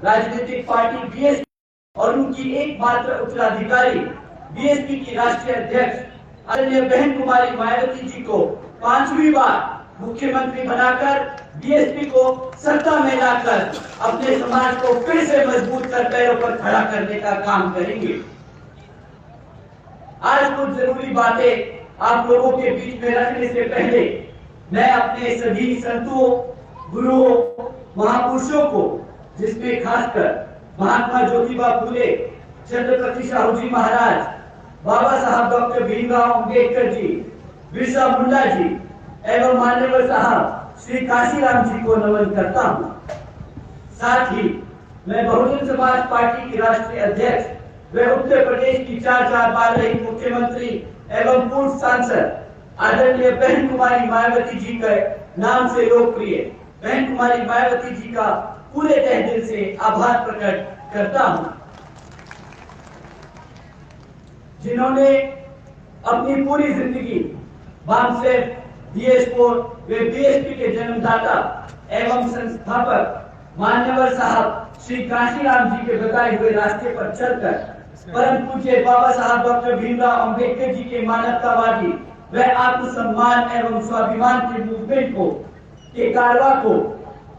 राजनीतिक party BSP और उनकी एकमात्र उत्तराधिकारी बीएसपी की राष्ट्रीय अध्यक्ष आदरणीय बहन कुमारी मायावती जी को 5वीं बार मुख्यमंत्री बनाकर बीएसपी को सत्ता में लाकर अपने समाज को फिर से मजबूत कर पैरों पर खड़ा करने का काम करेंगे। आज कुछ जरूरी बातें आप लोगों के बीच में रखने से पहले मैं अपने सभी संतों, गुरुओं, महापुरुषों को, जिसमें खासकर महात्मा ज्योतिबा फुले, छत्रपति साहू जी महाराज, बाबा साहब डॉक्टर भीमराव अंबेडकर जी, बिरसा मुंडा जी एवं मान्यवर साहब श्री काशीराम जी को नमन करता हूँ। साथ ही मैं बहुजन समाज पार्टी की राष्ट्रीय अध्यक्ष व उत्तर प्रदेश की 4 बार रही मुख्यमंत्री एवं पूर्व सांसद आदरणीय बहन कुमारी मायावती जी के नाम से लोकप्रिय बहन कुमारी मायावती जी का पूरे तहे दिल से आभार प्रकट करता हूँ, जिन्होंने अपनी पूरी जिंदगी वामसेफ, डीएस4 व बीएसपी के जन्मदाता एवं संस्थापक मान्यवर साहब श्री काशीराम जी के बताए हुए रास्ते पर चलकर परम पूज्य बाबा साहब डॉक्टर भीमराव अंबेडकर जी के मानवतावादी व आत्मसम्मान एवं स्वाभिमान के मूवमेंट को के कारवा को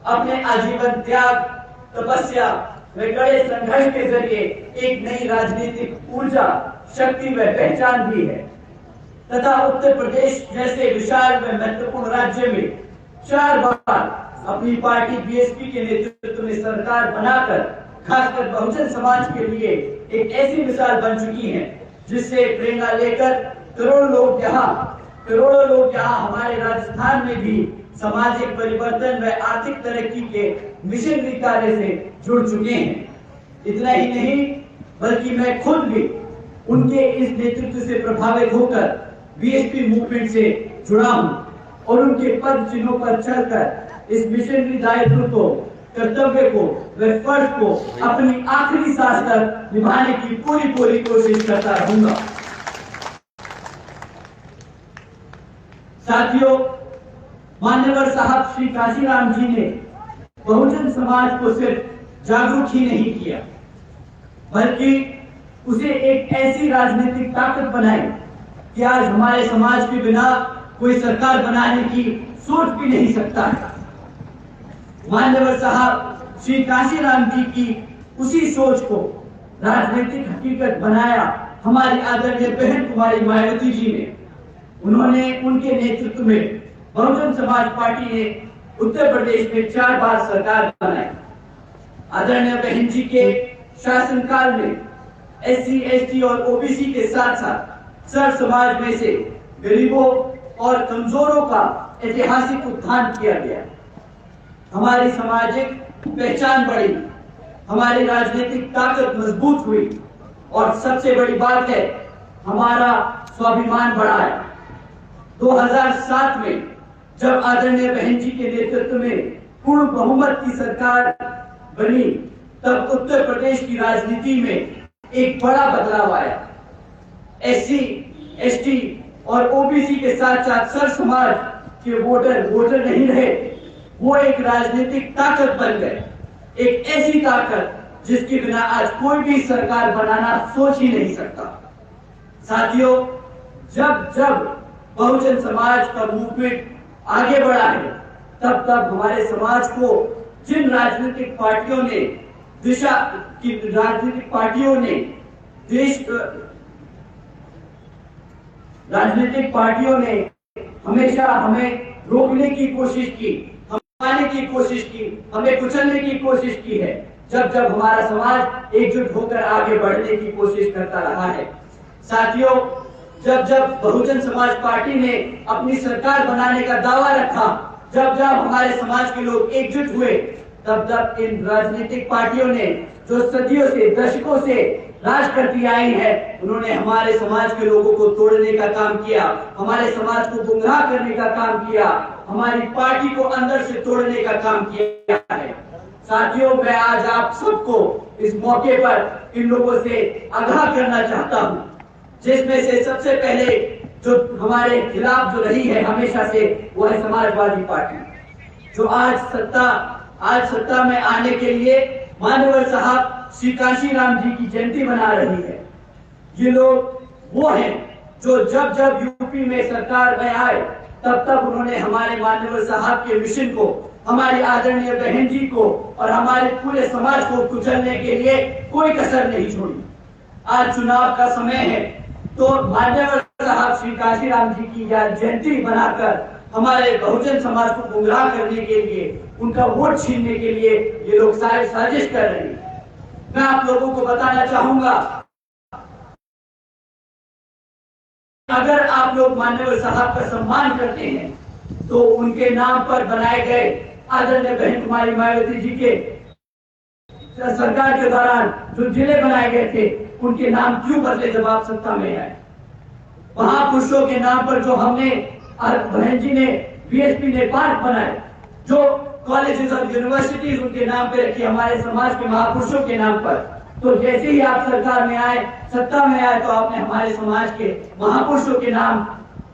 अपने आजीवन त्याग, तपस्या व कड़े संघर्ष के जरिए एक नई राजनीतिक ऊर्जा, शक्ति व पहचान दी है तथा उत्तर प्रदेश जैसे विशाल व महत्वपूर्ण राज्य में 4 बार अपनी पार्टी बीएसपी के नेतृत्व में सरकार बनाकर खासकर बहुजन समाज के लिए एक ऐसी मिसाल बन चुकी है जिससे प्रेरणा लेकर करोड़ों लोग यहाँ हमारे राजस्थान में भी सामाजिक परिवर्तन व आर्थिक तरक्की के मिशनरी कार्य से जुड़ चुके हैं। इतना ही नहीं बल्कि मैं खुद भी उनके इस नेतृत्व से प्रभावित होकर बीएसपी मूवमेंट से जुड़ा हूं और उनके पद चिन्हों पर चलकर इस मिशनरी दायित्व को, कर्तव्य को व फर्ज को अपनी आखिरी सांस तक निभाने की पूरी कोशिश करता रहूंगा। साथियों, मान्यवर साहब श्री काशीराम जी ने बहुजन समाज को सिर्फ जागरूक ही नहीं किया बल्कि उसे एक ऐसी राजनीतिक ताकत बनाई कि आज हमारे समाज के बिना कोई सरकार बनाने की सोच भी नहीं सकता है। मान्यवर साहब श्री काशीराम जी की उसी सोच को राजनीतिक हकीकत बनाया हमारी आदरणीय बहन कुमारी मायावती जी ने। उन्होंने उनके नेतृत्व में बहुजन समाज पार्टी ने उत्तर प्रदेश में 4 बार सरकार बनाई। आदरणीय बहन जी के शासनकाल में एससी, एसटी और ओबीसी के साथ साथ सर्व समाज में से गरीबों और कमजोरों का ऐतिहासिक उत्थान किया गया। हमारी सामाजिक पहचान बढ़ी, हमारी राजनीतिक ताकत मजबूत हुई और सबसे बड़ी बात है हमारा स्वाभिमान बढ़ा है। 2007 में जब आदरणीय बहन जी के नेतृत्व में पूर्ण बहुमत की सरकार बनी तब उत्तर प्रदेश की राजनीति में एक बड़ा बदलाव आया। एससी, एसटी और ओबीसी के साथ साथ सर्व समाज के वोटर नहीं रहे, वो एक राजनीतिक ताकत बन गए, एक ऐसी ताकत जिसके बिना आज कोई भी सरकार बनाना सोच ही नहीं सकता। साथियों, जब बहुजन समाज का मूवमेंट आगे बढ़ा है तब हमारे समाज को जिन राजनीतिक पार्टियों ने हमेशा हमें रोकने की कोशिश की, हमारे की कोशिश की, हमें कुचलने की कोशिश की है। जब हमारा समाज एकजुट होकर आगे बढ़ने की कोशिश करता रहा है। साथियों, जब बहुजन समाज पार्टी ने अपनी सरकार बनाने का दावा रखा, जब हमारे समाज के लोग एकजुट हुए, तब इन राजनीतिक पार्टियों ने जो सदियों से, दशकों से राज करती आई है, उन्होंने हमारे समाज के लोगों को तोड़ने का काम किया, हमारे समाज को गुमराह करने का काम किया, हमारी पार्टी को अंदर से तोड़ने का काम किया है। साथियों, मैं आज आप सबको इस मौके पर इन लोगों से आगाह करना चाहता हूँ, जिसमें से सबसे पहले जो हमारे खिलाफ जो रही है हमेशा से, वो है समाजवादी पार्टी, जो आज सत्ता में आने के लिए मान्यवर साहब श्री काशीराम जी की जयंती मना रही है। ये लोग वो हैं जो जब जब यूपी में सरकार में आए तब तब उन्होंने हमारे मान्यवर साहब के मिशन को, हमारी आदरणीय बहन जी को और हमारे पूरे समाज को कुचलने के लिए कोई कसर नहीं छोड़ी। आज चुनाव का समय है तो मान्यवर साहब श्री काशीराम जी की जयंती बनाकर हमारे बहुजन समाज को गुमराह करने के लिए, उनका वोट छीनने के लिए ये लोग साजिश कर रहे हैं। मैं आप लोगों को बताना चाहूंगा, अगर आप लोग मान्यवर साहब का सम्मान करते हैं तो उनके नाम पर बनाए गए आदरणीय बहन कुमारी मायावती जी के सरकार के दौरान जो जिले बनाए गए थे उनके नाम क्यों बदले जब आप सत्ता में आए? महापुरुषों के नाम पर जो हमने बहन जी ने बीएसपी ने पार्क बनाए, जो कॉलेजेस और यूनिवर्सिटीज उनके नाम पे रखी हमारे समाज के महापुरुषों के नाम पर, तो जैसे ही आप सरकार में आए, सत्ता में आए, तो आपने हमारे समाज के महापुरुषों के नाम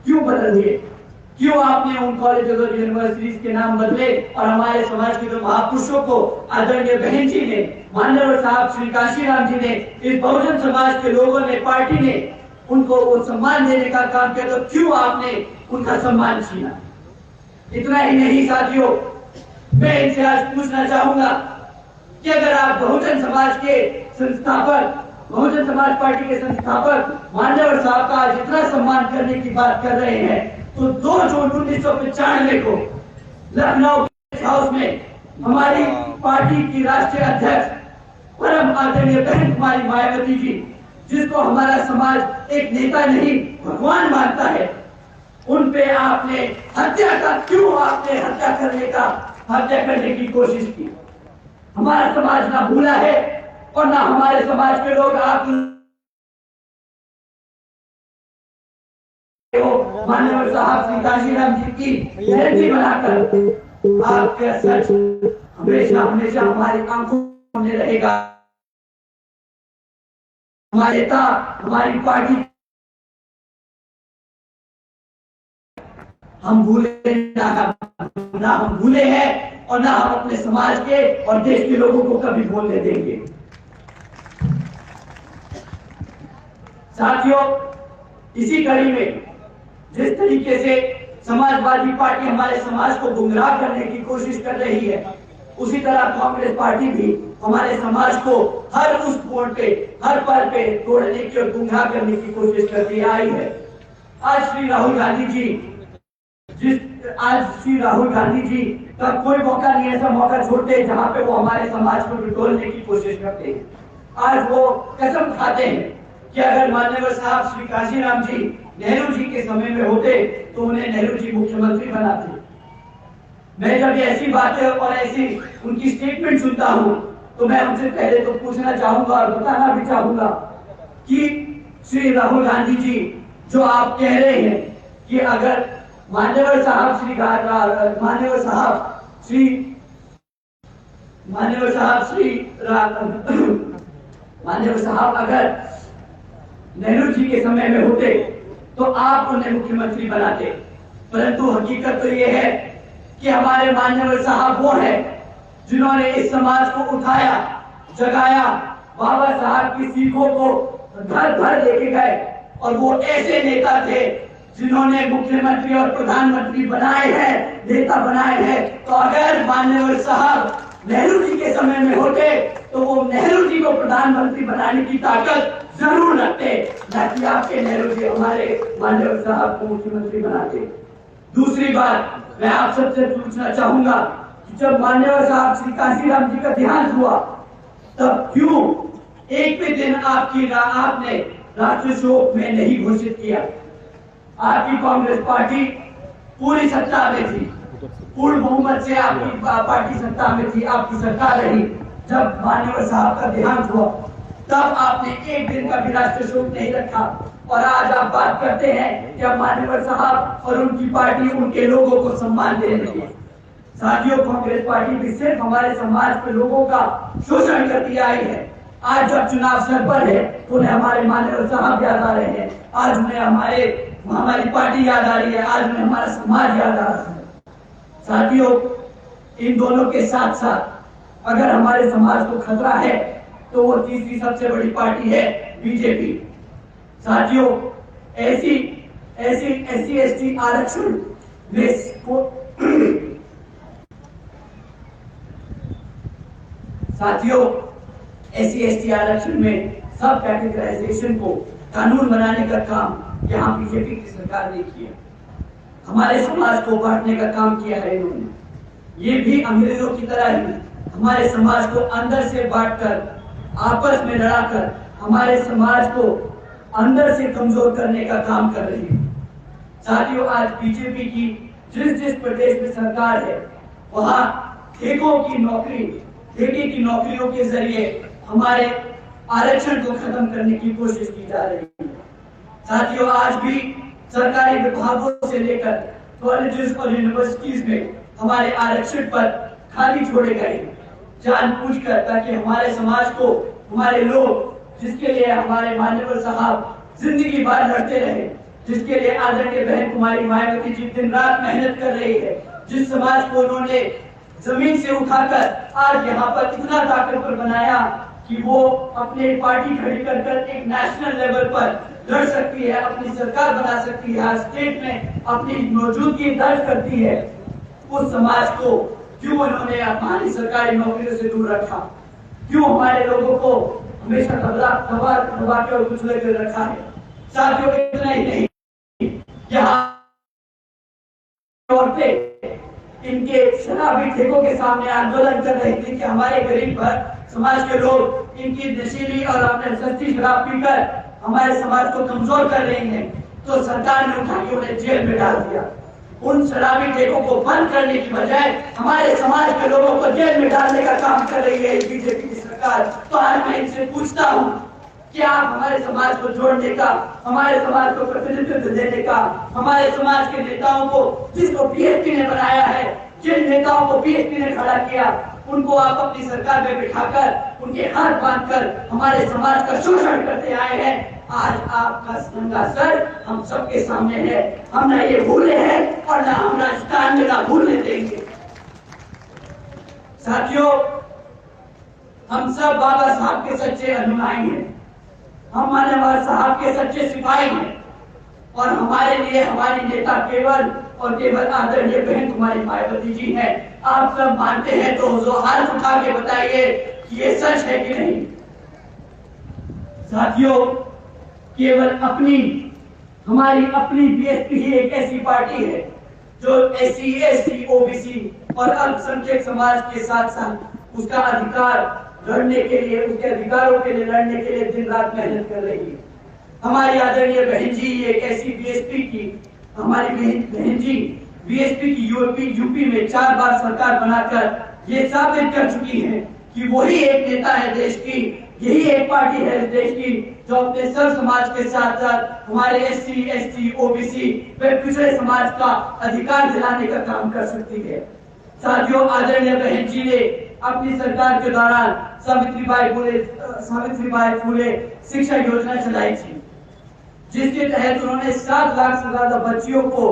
क्यों बदल दिए? क्यों आपने उन कॉलेजेस और यूनिवर्सिटीज के नाम बदले और हमारे समाज के जो महापुरुषों को आदरणीय बहन जी ने, मान्यवर साहब श्री काशीराम जी ने, इस बहुजन समाज के लोगों ने, पार्टी ने उनको वो सम्मान देने का काम किया, तो क्यों आपने उनका सम्मान छीना? इतना ही नहीं साथियों, मैं इनसे आज पूछना चाहूंगा कि अगर आप बहुजन समाज के संस्थापक, बहुजन समाज पार्टी के संस्थापक मान्यवर साहब का आज इतना सम्मान करने की बात कर रहे हैं, तो 2 जून 1995 को लखनऊ हाउस में हमारी पार्टी की राष्ट्रीय अध्यक्ष परम आदरणीय बहन कुमारी मायावती जी, जिसको हमारा समाज एक नेता नहीं भगवान मानता है, उन पे आपने हत्या करने की कोशिश की। हमारा समाज ना भूला है और ना हमारे समाज के लोग आप मान्यवर साहब श्री काशीराम जी की जयंती बनाकर आपका सच हमेशा हमेशा हमारी आंखों में रहेगा। हमारे नेता, हमारी पार्टी हम भूले ना हम भूले हैं और ना हम अपने समाज के और देश के लोगों को कभी भूलने देंगे। साथियों, इसी कड़ी में जिस तरीके से समाजवादी पार्टी हमारे समाज को गुमराह करने की कोशिश कर रही है, उसी तरह कांग्रेस पार्टी भी हमारे समाज को हर उस मोड़ पे, हर पल पे तोड़ने की और गुमराह करने की कोशिश करती आई है। आज श्री राहुल गांधी जी का कोई मौका नहीं ऐसा मौका छोड़ते जहां पे वो हमारे समाज को टटोलने की कोशिश करते हैं। आज वो कसम खाते हैं कि अगर मान्यवर साहब श्री काशीराम जी नेहरू जी के समय में होते तो उन्हें नेहरू जी मुख्यमंत्री बनाते। मैं जब ऐसी बातें और ऐसी उनकी स्टेटमेंट सुनता हूं तो मैं उनसे पहले तो पूछना चाहूंगा और बताना भी चाहूंगा कि श्री राहुल गांधी जी, जो आप कह रहे हैं कि अगर मान्यवर साहब अगर नेहरू जी के समय में होते तो आप उन्हें मुख्यमंत्री बनाते। परंतु हकीकत तो ये है कि हमारे मान्यवर साहब वो हैं जिन्होंने इस समाज को उठाया, जगाया, बाबा साहब की सीखों को घर घर लेके गए और वो ऐसे नेता थे जिन्होंने मुख्यमंत्री और प्रधानमंत्री बनाए हैं, नेता बनाए हैं। तो अगर मान्यवर साहब नेहरू जी के समय में होते तो वो नेहरू जी को प्रधानमंत्री बनाने की ताकत जरूर रखते, न कि आपके नेहरू जी हमारे मान्यवर साहब को मुख्यमंत्री बनाते। दूसरी बात मैं आप सबसे पूछना चाहूंगा कि जब मान्यवर साहब श्री काशीराम जी का देहांत हुआ तब क्यों एक भी दिन आपने राष्ट्रीय शोक में नहीं घोषित किया? आपकी कांग्रेस पार्टी पूरी सत्ता में थी, पूर्ण बहुमत से आपकी पार्टी सत्ता में थी, आपकी सरकार रही। जब मान्यवर साहब का देहांत हुआ तब आपने एक दिन का भी राष्ट्रीय शोक नहीं रखा और आज आप बात करते हैं कि अब मान्यवर साहब और उनकी पार्टी उनके लोगों को सम्मान दे रही है। साथियों, कांग्रेस पार्टी भी सिर्फ हमारे समाज के लोगों का शोषण करती आई है। आज जब चुनाव सर पर है तो उन्हें हमारे मान्यवर साहब याद आ रहे हैं, आज उन्हें हमारी पार्टी याद आ रही है, आज उन्हें हमारा समाज याद आ रहा है। साथियों, इन दोनों के साथ साथ अगर हमारे समाज को खतरा है तो वो तीसरी सबसे बड़ी पार्टी है बीजेपी। साथियों, ऐसी एससी/एसटी आरक्षण में एससी/एसटी आरक्षण में सब कैटेगराइजेशन को कानून बनाने का काम यहाँ बीजेपी की सरकार ने किया। हमारे समाज को बांटने का काम किया है इन्होंने। ये भी अंग्रेजों की तरह ही हमारे समाज को अंदर से बांटकर, आपस में लड़ाकर हमारे समाज को अंदर से कमजोर करने का काम कर रही है। साथियों, आज बीजेपी की जिस प्रदेश में सरकार है वहां ठेके की नौकरियों के जरिए हमारे आरक्षण को खत्म करने की कोशिश की जा रही है। साथियों, आज भी सरकारी विभागों से लेकर कॉलेजेस और यूनिवर्सिटीज में हमारे आरक्षण पर खाली छोड़े गए जानबूझकर, ताकि हमारे समाज को, हमारे लोग, जिसके लिए हमारे मान्यवर साहब जिंदगी भर लड़ते रहे, जिसके लिए आदरणीय बहन कुमारी मायावती जी दिन रात मेहनत कर रही है, जिस समाज को उन्होंने जमीन से उठाकर आज यहाँ पर इतना ताकतवर बनाया कि वो अपने पार्टी खड़ी कर एक नेशनल लेवल पर लड़ सकती है, अपनी सरकार बना सकती है, स्टेट में अपनी मौजूदगी दर्ज करती है। उस समाज को क्यों उन्होंने हमारी सरकारी नौकरियों से दूर रखा? क्यों हमारे लोगों को हमेशा दबा के और कुचले कर रखा है? साथियों, इतना ही नहीं, यहाँ इनके शराबी ठेकों के सामने आंदोलन कर रही थी कि हमारे गरीब समाज के लोग इनकी नशीली और अपने सस्ती शराब पीकर हमारे समाज को कमजोर कर रहे हैं, तो सरकार ने उठा के उन्हें जेल में डाल दिया। उन शराबी ठेकों को बंद करने की बजाय हमारे समाज के लोगों को जेल में डालने का काम कर रही है बीजेपी की सरकार। तो आज मैं इनसे पूछता हूँ कि आप हमारे समाज को जोड़ने का, हमारे समाज को प्रतिनिधित्व देने का, हमारे समाज के नेताओं को, जिसको बीएसपी ने बनाया है, जिन नेताओं को बीएसपी ने खड़ा किया, उनको आप अपनी सरकार में बिठाकर उनके हाथ बांधकर हमारे समाज का शोषण करते आए हैं। आज आपका नंगा सर हम सबके सामने है। हम ना ये भूले हैं और ना हम राजस्थान में ना भूलने देंगे। साथियों, हम सब बाबा साहब के सच्चे अनुयायी हैं, हम मान्यवर साहब के सच्चे सिपाही हैं, और हमारे लिए हमारी नेता केवल और केवल आदरणीय बहन कुमारी मायावती जी हैं। आप सब मानते हैं तो जो हाथ उठा के बताइए कि ये सच है कि नहीं। साथियों, केवल हमारी अपनी बीएसपी ही एक ऐसी पार्टी है जो एससी, एसटी, ओबीसी और अल्पसंख्यक समाज के साथ साथ उसका अधिकार लड़ने के लिए, उसके अधिकारों के लिए लड़ने के लिए दिन रात मेहनत कर रही है। हमारी आदरणीय बहन जी एक ऐसी बीएसपी की, हमारी बहन जी बीएसपी की यूपी में 4 बार सरकार बनाकर ये साबित कर चुकी है कि वही एक नेता है देश की, यही एक पार्टी है देश की जो अपने सब समाज के साथ साथ हमारे एससी, एसटी, ओबीसी व पिछड़े समाज का अधिकार दिलाने का काम कर सकती है। साथियों, आदरणीय बहन जी ने अपनी सरकार के दौरान सावित्रीबाई फुले शिक्षा योजना चलाई थी, जिसके तहत उन्होंने 7 लाख से ज्यादा बच्चियों को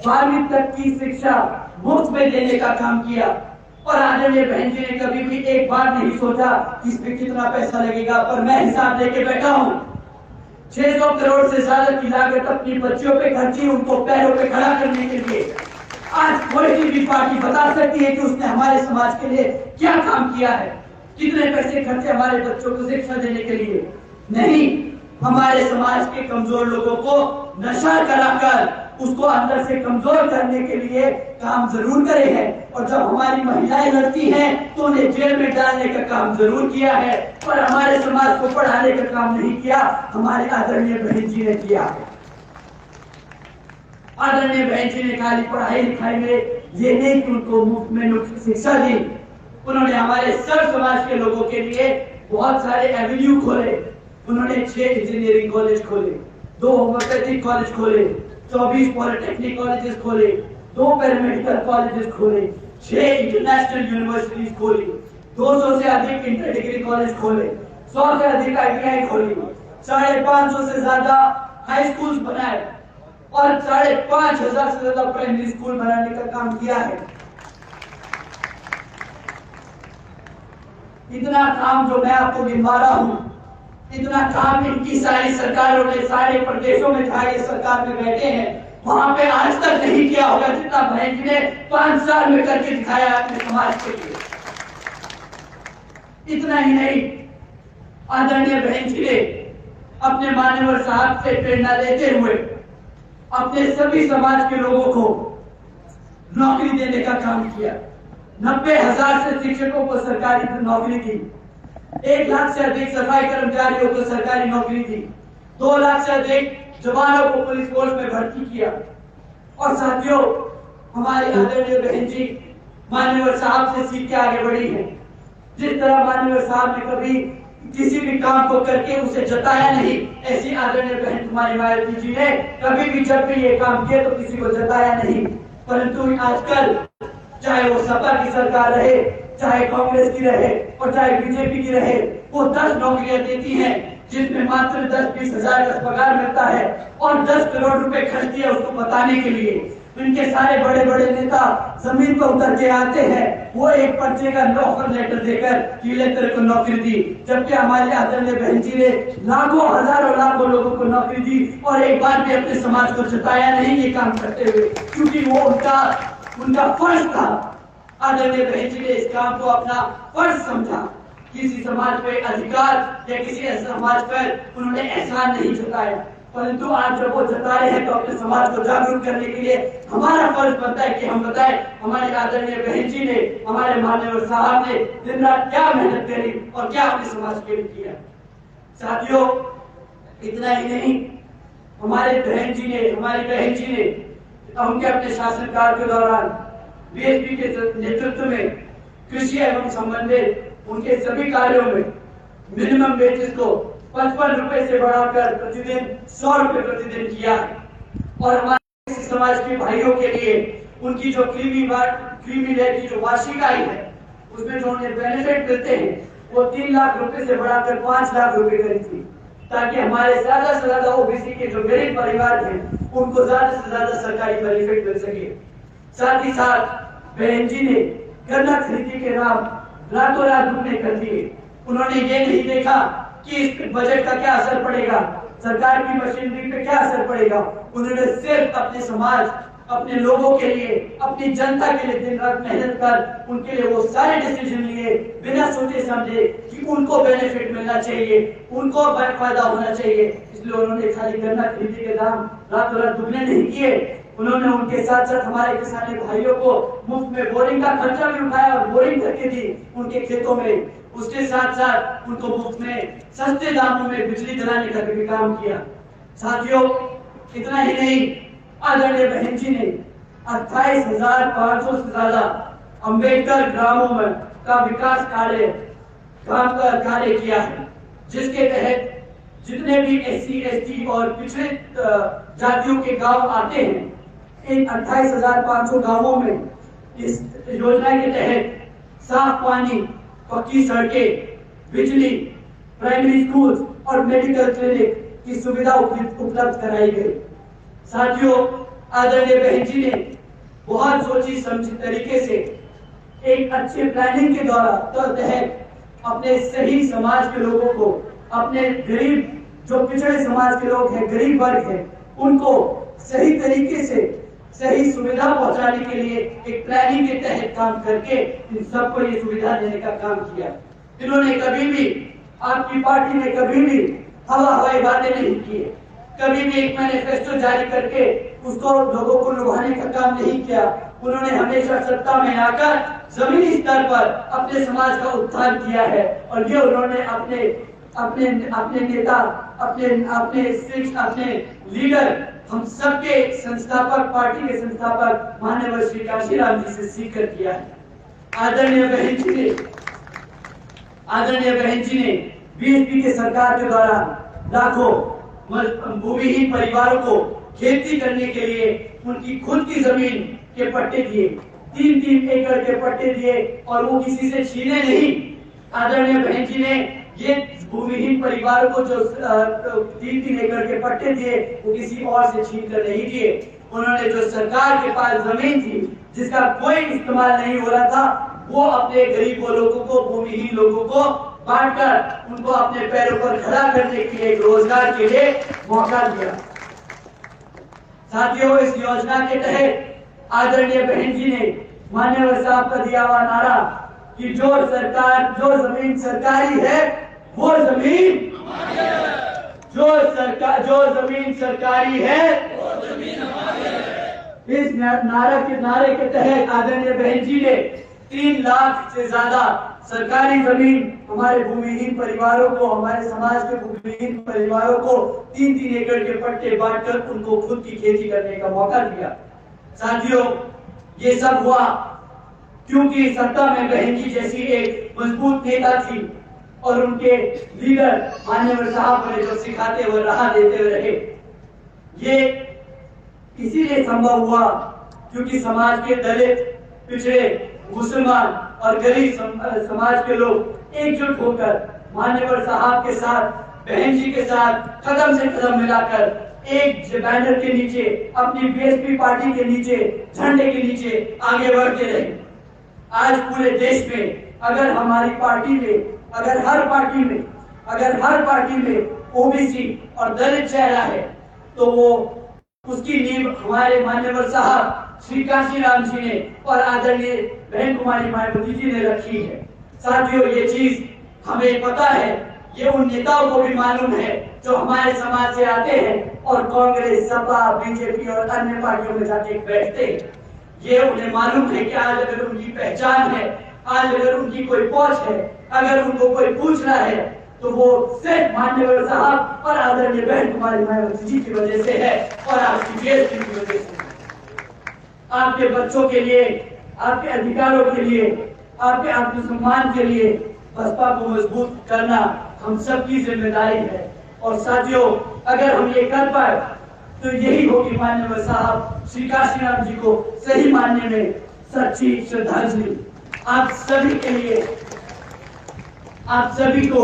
12वीं तक की शिक्षा मुफ्त में देने का काम किया। और आदरणीय बहन जी ने कभी भी एक बार नहीं सोचा कि इसमें कितना पैसा लगेगा, पर मैं हिसाब लेके बैठा हूँ। 600 करोड़ से ज्यादा की लागत अपनी बच्चियों पे खर्ची, उनको पैरों पे खड़ा करने के लिए। आज कोई भी पार्टी बता सकती है कि उसने हमारे समाज के लिए क्या काम किया है, कितने पैसे खर्चे हमारे बच्चों को शिक्षा देने के लिए? नहीं, हमारे समाज के कमजोर लोगों को नशा कराकर उसको अंदर से कमजोर करने के लिए काम जरूर करे हैं, और जब हमारी महिलाएं लड़ती हैं तो उन्हें जेल में डालने का काम जरूर किया है, पर हमारे समाज को पढ़ाने का काम नहीं किया, हमारे आदरणीय बहन जी ने किया है। आदरणीय बहन जी ने खाली पढ़ाई लिखाई में ये नहीं कि उनको मुफ्त में शिक्षा दी, उन्होंने हमारे सब समाज के लोगों के लिए बहुत सारे एवेन्यू खोले। उन्होंने 6 इंजीनियरिंग कॉलेज खोले, 2 होम्योपैथिक कॉलेज खोले, 24 पॉलिटेक्निक कॉलेजेस खोले, 2 पैरामेडिकल कॉलेजेस खोले, 6 इंटरनेशनल यूनिवर्सिटीज खोली, 200 से अधिक इंटर डिग्री कॉलेज खोले, 100 से अधिक आईटीआई खोली, 550 से ज्यादा हाई स्कूल बनाए और 5,500 से ज्यादा प्राइमरी स्कूल बनाने का काम किया है। इतना काम जो मैं आपको गिनवा रहा हूं, इतना काम इनकी सारी सरकारों ने, सारे प्रदेशों में जहां ये सरकार में बैठे हैं वहां पे आज तक नहीं किया होगा जितना बहन जी ने 5 साल में करके दिखाया अपने समाज के लिए। इतना ही नहीं, आदरणीय बहन जी ने अपने मान्यवर साहब से प्रेरणा लेते हुए अपने सभी समाज के लोगों को नौकरी देने का काम किया। 90,000 से शिक्षकों को सरकारी नौकरी दी, 1 लाख से अधिक सफाई कर्मचारियों को सरकारी नौकरी दी, 2 लाख से अधिक जवानों को पुलिस फोर्स में भर्ती किया। और साथियों, हमारी आदरणीय बहन जी मान्यवर साहब से सीख के आगे बढ़ी है। जिस तरह मान्यवर साहब ने कभी किसी भी काम को करके उसे जताया नहीं, ऐसी आदरणीय बहन कुमारी मायावती जी ने कभी भी जब भी ये काम किया तो किसी को जताया नहीं। परंतु आजकल चाहे वो सपा की सरकार रहे, चाहे कांग्रेस की रहे और चाहे बीजेपी की रहे, वो 10 नौकरियां देती हैं जिसमें मात्र 10-20 हजार का पगार मिलता है और 10 करोड़ रुपए खर्च दिया उसको बताने के लिए। इनके सारे बड़े बड़े नेता जमीन पर उतर के आते हैं, वो एक पर्चे का ऑफर लेटर देकर कि तेरे को नौकरी दी, जबकि हमारे आदरणीय बहन जी ने लाखों हजारों लाखों लोगों को नौकरी दी और एक बार भी अपने समाज को जताया नहीं ये काम करते हुए, क्योंकि वो उनका फर्ज था। आदरणीय बहन जी ने इस काम को अपना फर्ज समझा। किसी समाज पे अधिकार या किसी समाज पर उन्होंने एहसान नहीं जताया, परंतु आज जब वो जता रहे हैं तो अपने समाज को जागरूक करने के लिए हमारा फर्ज बनता है कि हम बताएं हमारे आदरणीय बहन जी ने, हमारे माननीय साहब ने दिन रात क्या मेहनत करी और क्या अपने समाज के लिए किया। साथियों, इतना ही नहीं, हमारी बहन जी ने उनके अपने शासनकाल के दौरान बीएसपी के नेतृत्व में कृषि एवं संबंधित उनके सभी कार्यों में मिनिमम वेजेस को 55 रुपए से बढ़ाकर प्रतिदिन 100 रुपए प्रतिदिन किया है। और हमारे समाज के भाइयों के लिए उनकी जो क्रीमी लेयर की जो वार्षिक आय है उसमें जो उन्हें बेनिफिट मिलते हैं वो 3 लाख रुपए से बढ़ाकर 5 लाख रुपए करी थी, ताकि हमारे ज्यादा से ज्यादा ओबीसी के जो गरीब परिवार हैं उनको ज्यादा से ज्यादा सरकारी बेनिफिट मिल सके। साथ ही साथ बहन जी ने गन्ना खरीदी के नाम रातों रात दुगने कर दिए। उन्होंने ये नहीं देखा कि इस बजट का क्या असर पड़ेगा, सरकार की मशीनरी पे क्या असर पड़ेगा। उन्होंने सिर्फ अपने समाज, अपने लोगों के लिए, अपनी जनता के लिए दिन रात मेहनत कर उनके लिए वो सारे डिसीजन लिए बिना सोचे समझे कि उनको बेनिफिट मिलना चाहिए, उनको फायदा होना चाहिए। इसलिए उन्होंने खाली गन्ना खरीदी के दाम रातों रात दुगने नहीं किए, उन्होंने उनके साथ साथ हमारे किसानी भाइयों को मुफ्त में बोरिंग का खर्चा भी उठाया और बोरिंग करके दी उनके खेतों में। उसके साथ साथ उनको मुफ्त में सस्ते दामों में बिजली दिलाने का भी काम किया। साथियों, इतना ही नहीं, आदरणीय बहन जी ने 28,500 से ज्यादा अंबेडकर ग्रामों में का विकास कार्य किया है, जिसके तहत जितने भी SC, ST और पिछड़े जातियों के गांव आते हैं, इन 28,500 गांवों में इस योजना के तहत साफ पानी, पक्की सड़कें, बिजली, प्राइमरी स्कूल और मेडिकल क्लिनिक की सुविधा उपलब्ध कराई गई। साथियों, आदरणीय बहन जी ने बहुत सोची समझी तरीके से एक अच्छे प्लानिंग के द्वारा तहत अपने सही समाज के लोगों को, अपने गरीब जो पिछड़े समाज के लोग हैं, गरीब वर्ग है, उनको सही तरीके से सही सुविधा पहुंचाने के लिए एक प्लानिंग के तहत काम करके इन सबको ये सुविधा देने का काम किया। इन्होंने कभी भी, आपकी पार्टी ने कभी भी हवाई बातें नहीं की, कभी भी एक मैनिफेस्टो जारी करके उसको लोगों को लुभाने का काम नहीं किया। उन्होंने हमेशा सत्ता में आकर जमीनी स्तर पर अपने समाज का उत्थान किया है और ये उन्होंने अपने नेता, अपने लीडर, हम सबके संस्थापक, पार्टी के संस्थापक माननीय श्री काशीराम जी से सीखकर किया है। आदरणीय बहन जी ने बीएसपी के सरकार के दौरान लाखों भूमिहीन परिवारों को खेती करने के लिए उनकी खुद की जमीन के पट्टे दिए, 3-3 एकड़ के पट्टे दिए और वो किसी से छीने नहीं। आदरणीय बहन जी ने ये भूमिहीन परिवारों को जो 3-3 एकड़ के पट्टे दिए वो किसी और से छीन कर नहीं दिए। उन्होंने जो सरकार के पास जमीन थी जिसका कोई इस्तेमाल नहीं हो रहा था, वो अपने गरीबों लोगों को, भूमिहीन लोगों को बांटकर उनको अपने पैरों पर खड़ा करने के लिए, एक रोजगार के लिए मौका दिया। साथियों, इस योजना के तहत आदरणीय बहन जी ने, मान्यवर साहब का दिया हुआ नारा कि जो जमीन सरकारी है वो जमीन जो जमीन सरकारी है वो जमीन हमारी है। इस नारे के तहत आदरणीय बहन जी ने 3 लाख से ज्यादा सरकारी जमीन हमारे भूमिहीन परिवारों को, हमारे समाज के भूमिहीन परिवारों को 3-3 एकड़ के पट्टे बांटकर उनको खुद की खेती करने का मौका दिया। साथियों, ये सब हुआ क्योंकि सत्ता में बहन जी जैसी एक मजबूत नेता थी और उनके लीडर मान्यवर साहब ने जो सिखाते हुए, राह देते हुए रहे। ये इसीलिए संभव हुआ क्योंकि समाज के दलित, पिछड़े, मुसलमान और गरीब समाज के लोग एकजुट होकर मान्यवर साहब के साथ, बहन जी के साथ कदम से कदम मिलाकर एक बैनर के नीचे, अपनी बीएसपी पार्टी के नीचे, झंडे के नीचे आगे बढ़ते रहे। आज पूरे देश में अगर हमारी पार्टी में, अगर हर पार्टी में ओबीसी और दलित चेहरा है तो वो उसकी नींव हमारे मान्यवर साहब श्री काशीराम जी ने और आदरणीय बहन कुमारी मायावती जी ने रखी है। साथियों, ये चीज हमें पता है, ये उन नेताओं को भी मालूम है जो हमारे समाज से आते हैं और कांग्रेस, सपा, बीजेपी और अन्य पार्टियों में जाके बैठते हैं। ये उन्हें मालूम है कि आज अगर उनकी पहचान है, आज अगर उनकी कोई पहुंच है, अगर उनको कोई पूछ रहा है तो वो सिर्फ मान्यवर साहब और आदरणीय बहन कुमारी मायावती जी की वजह से है और आपकी बीएसपी की वजह से। आपके बच्चों के लिए, आपके अधिकारों के लिए, आपके आत्मसम्मान के लिए बसपा को मजबूत करना हम सबकी जिम्मेदारी है। और साथियों, अगर हम ये कर पाए तो यही होगी मान्यवर साहब श्री काशीराम जी को सही मानने में सच्ची श्रद्धांजलि। आप सभी के लिए, आप सभी को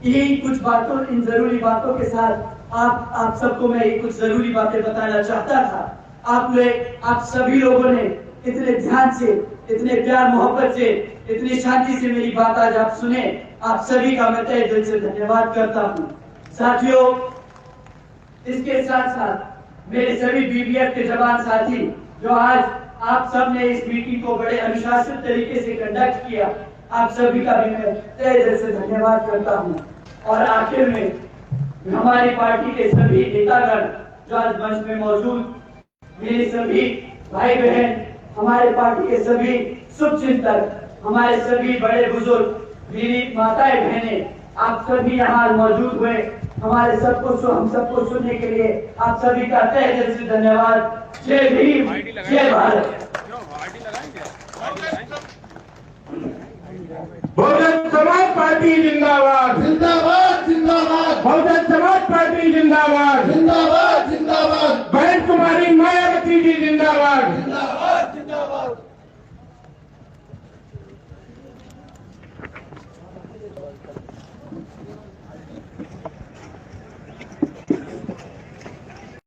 यही कुछ बातों, इन जरूरी बातों के साथ आप सबको मैं ये कुछ जरूरी बातें बताना चाहता था। आप सभी लोगों ने इतने ध्यान से, इतने प्यार मोहब्बत से, इतनी शांति से मेरी बात आज आप सुने, आप सभी का मैं तहे दिल से धन्यवाद करता हूँ। साथियों, इसके साथ साथ मेरे सभी बीबीएफ के जवान साथी जो आज आप सब ने इस मीटिंग को बड़े अनुशासित तरीके से कंडक्ट किया, आप सभी का भी मैं तहे दिल से धन्यवाद करता हूँ। और आखिर में हमारी पार्टी के सभी नेतागण जो आज मंच में मौजूद, मेरे सभी भाई बहन, हमारे पार्टी के सभी शुभचिंतक, हमारे सभी बड़े बुजुर्ग, मेरी माताएं बहनें, आप सभी यहाँ मौजूद हुए, हमारे हम सबको सुनने के लिए आप सभी का तहे दिल से धन्यवाद। जय भीम, जय भारत। बहुजन समाज पार्टी जिंदाबाद।